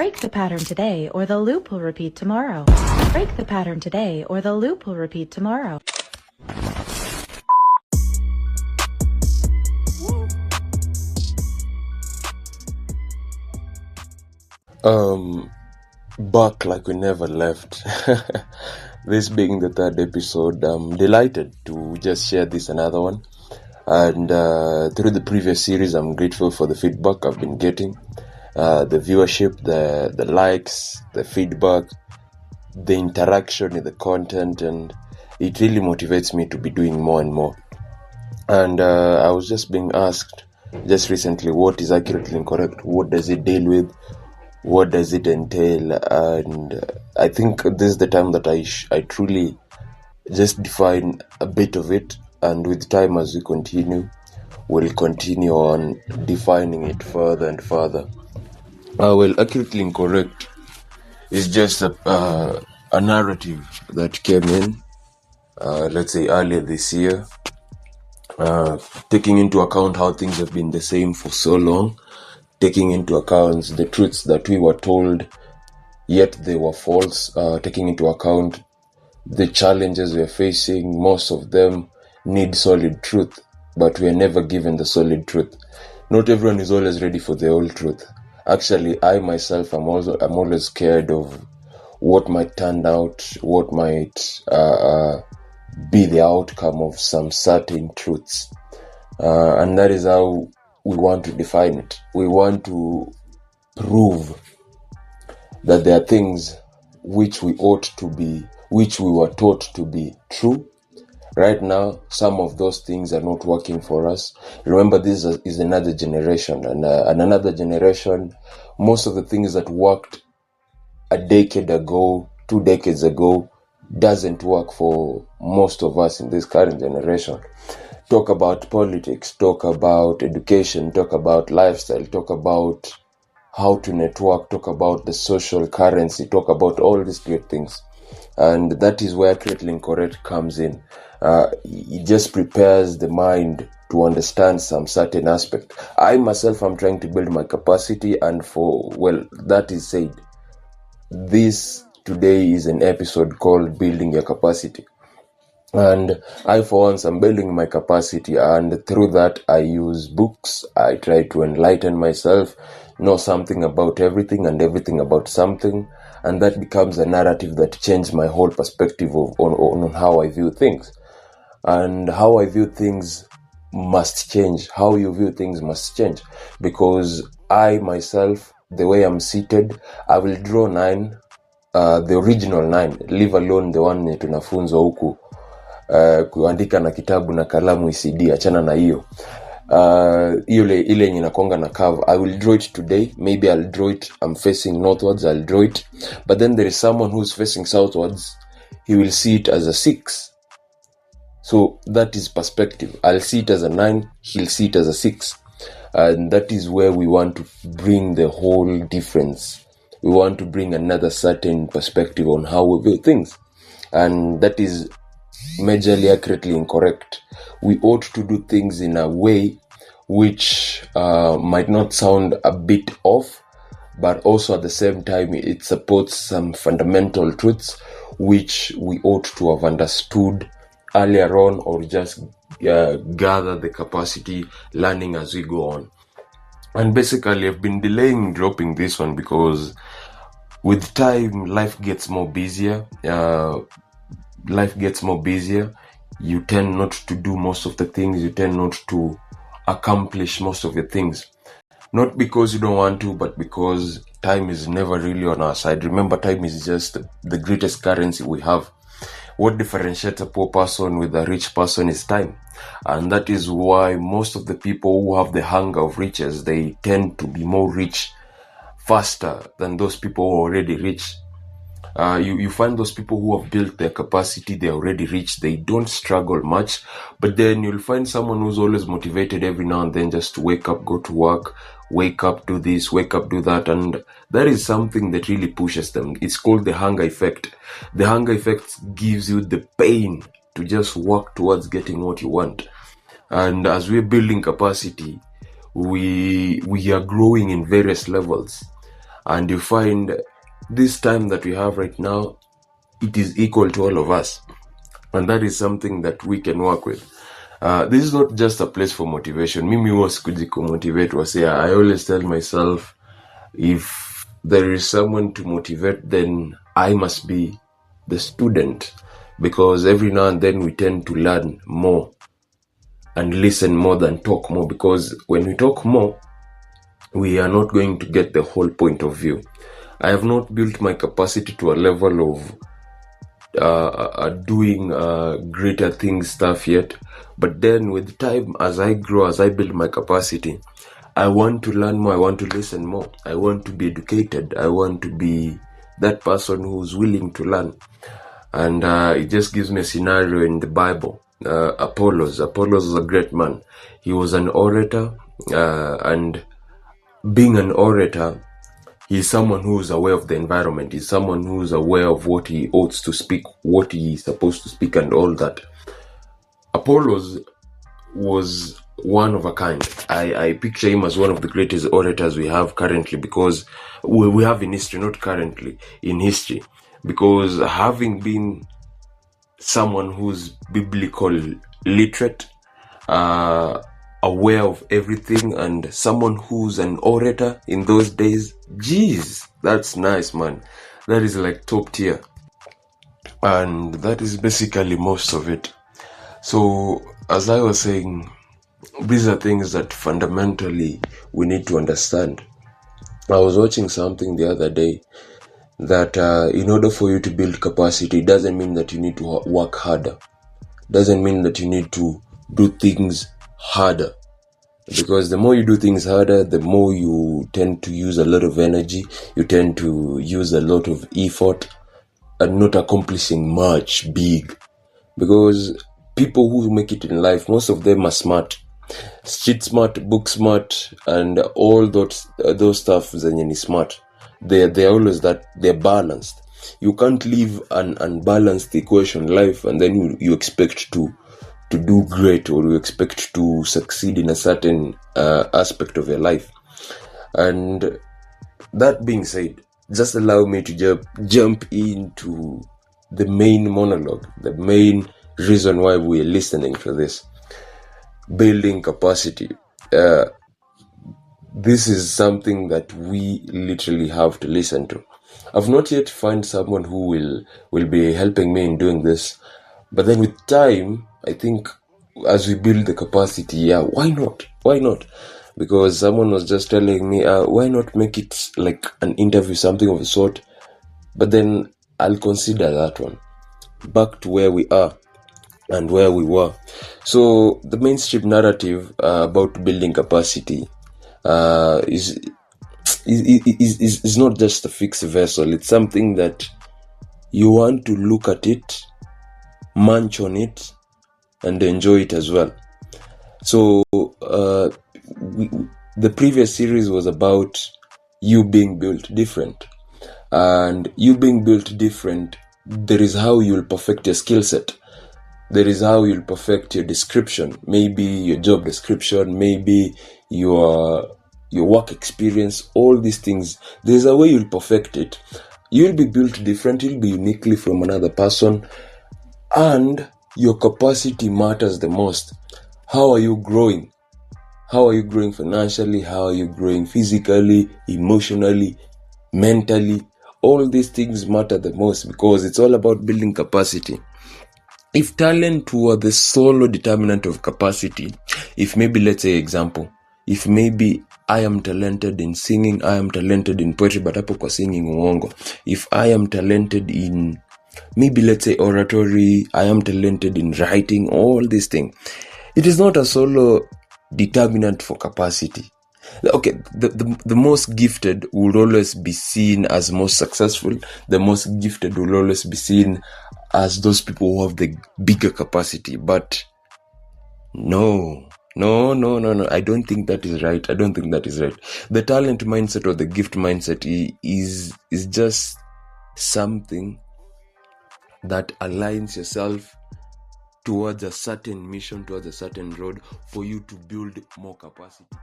Break the pattern today or the loop will repeat tomorrow. Break the pattern today or the loop will repeat tomorrow. Back like we never left. This being the third episode, I'm delighted to just share this another one. And through the previous series, I'm grateful for the feedback I've been getting, the viewership, the likes, the feedback, the interaction with the content, and it really motivates me to be doing more and more. And I was just being asked just recently, what is accurately incorrect? What does it deal with? What does it entail? And I think this is the time that I truly just define a bit of it, and with time as we continue, we'll continue on defining it further and further. Well, accurately incorrect is just a narrative that came in, let's say earlier this year, taking into account how things have been the same for so long, taking into account the truths that we were told, yet they were false, taking into account the challenges we're facing. Most of them need solid truth, but we are never given the solid truth. Not everyone is always ready for the whole truth. Actually, I myself, I'm always scared of what might turn out, what might be the outcome of some certain truths. And that is how we want to define it. We want to prove that there are things which we ought to be, which we were taught to be true. Right now, some of those things are not working for us. Remember, this is another generation, and another generation, most of the things that worked a decade ago, 2 decades ago, doesn't work for most of us in this current generation. Talk about politics, talk about education, talk about lifestyle, talk about how to network, talk about the social currency, talk about all these great things. And that is where accurately incorrect comes in. It just prepares the mind to understand some certain aspect. I myself am trying to build my capacity, and that is said. This today is an episode called Building Your Capacity. And I, for once, am building my capacity, and through that, I use books. I try to enlighten myself, know something about everything and everything about something, and that becomes a narrative that changes my whole perspective on how I view things. And how I view things must change. How you view things must change, because I myself, the way I'm seated, I will draw 9, the original 9, leave alone the one tunafunzwa huku kuandika na kitabu na kalamu ECD, achana na hiyo. Ile yenye inakonga na curve, I will draw it today. Maybe I'll draw it, I'm facing northwards, I'll draw it. But then there is someone who's facing southwards, he will see it as a 6. So that is perspective. I'll see it as a 9, he'll see it as a 6. And that is where we want to bring the whole difference. We want to bring another certain perspective on how we view things. And that is majorly accurately incorrect. We ought to do things in a way which might not sound a bit off, but also at the same time it supports some fundamental truths which we ought to have understood earlier on, or just gather the capacity learning as we go on. And basically, I've been delaying dropping this one because with time, life gets more busier. You tend not to do most of the things. You tend not to accomplish most of the things. Not because you don't want to, but because time is never really on our side. Remember, time is just the greatest currency we have. What differentiates a poor person with a rich person is time. And that is why most of the people who have the hunger of riches, they tend to be more rich faster than those people who are already rich. You find those people who have built their capacity, they're already rich, they don't struggle much. But then you'll find someone who's always motivated every now and then just to wake up, go to work, wake up, do this, wake up, do that. And that is something that really pushes them. It's called the hunger effect. The hunger effect gives you the pain to just work towards getting what you want. And as we're building capacity, we are growing in various levels. And you find this time that we have right now, it is equal to all of us. And that is something that we can work with. This is not just a place for motivation. Mimi huwa sikuji kumotivate wase. I always tell myself, if there is someone to motivate, then I must be the student, because every now and then we tend to learn more and listen more than talk more, because when we talk more, we are not going to get the whole point of view. I have not built my capacity to a level of doing greater things stuff yet, but then with time, as I grow, as I build my capacity, I want to learn more, I want to listen more, I want to be educated, I want to be that person who's willing to learn. And it just gives me a scenario in the Bible. Apollos was a great man. He was an orator, and being an orator, he's someone who's aware of the environment. He's someone who's aware of what he ought to speak, what he's supposed to speak, and all that. Apollos was one of a kind. I picture him as one of the greatest orators we have currently, because we have in history, not currently, in history. Because having been someone who's biblical literate, aware of everything, and someone who's an orator in those days, geez, that's nice, man. That is like top tier. And that is basically most of it. So as I was saying, these are things that fundamentally we need to understand. I was watching something the other day that in order for you to build capacity, it doesn't mean that you need to work harder. Doesn't mean that you need to do things harder, because the more you do things harder, the more you tend to use a lot of energy, you tend to use a lot of effort, and not accomplishing much big. Because people who make it in life, most of them are smart, street smart, book smart, and all those stuff zenye ni smart. They're always that, they're balanced. You can't live an unbalanced equation life and then you expect to do great, or you expect to succeed in a certain aspect of your life. And that being said, just allow me to jump into the main monologue, the main reason why we're listening to this. Building capacity. This is something that we literally have to listen to. I've not yet found someone who will be helping me in doing this, but then with time, I think as we build the capacity, why not? Because someone was just telling me, why not make it like an interview, something of the sort. But then I'll consider that one. Back to where we are and where we were. So the mainstream narrative about building capacity is not just a fixed vessel. It's something that you want to look at it, munch on it, and enjoy it as well. So the previous series was about you being built different. And you being built different, there is how you'll perfect your skill set. There is how you'll perfect your description. Maybe your job description, maybe your work experience, all these things. There's a way you'll perfect it. You'll be built different. You'll be uniquely from another person. And your capacity matters the most. How are you growing? How are you growing financially? How are you growing physically, emotionally, mentally? All these things matter the most, because it's all about building capacity. If talent were the sole determinant of capacity, if maybe, let's say example, if maybe I am talented in singing, I am talented in poetry, but hapo kwa singing uongo. If I am talented in maybe, let's say, oratory, I am talented in writing, all these things. It is not a solo determinant for capacity. Okay, the most gifted will always be seen as most successful. The most gifted will always be seen as those people who have the bigger capacity. But no. I don't think that is right. The talent mindset or the gift mindset is just something that aligns yourself towards a certain mission, towards a certain road for you to build more capacity.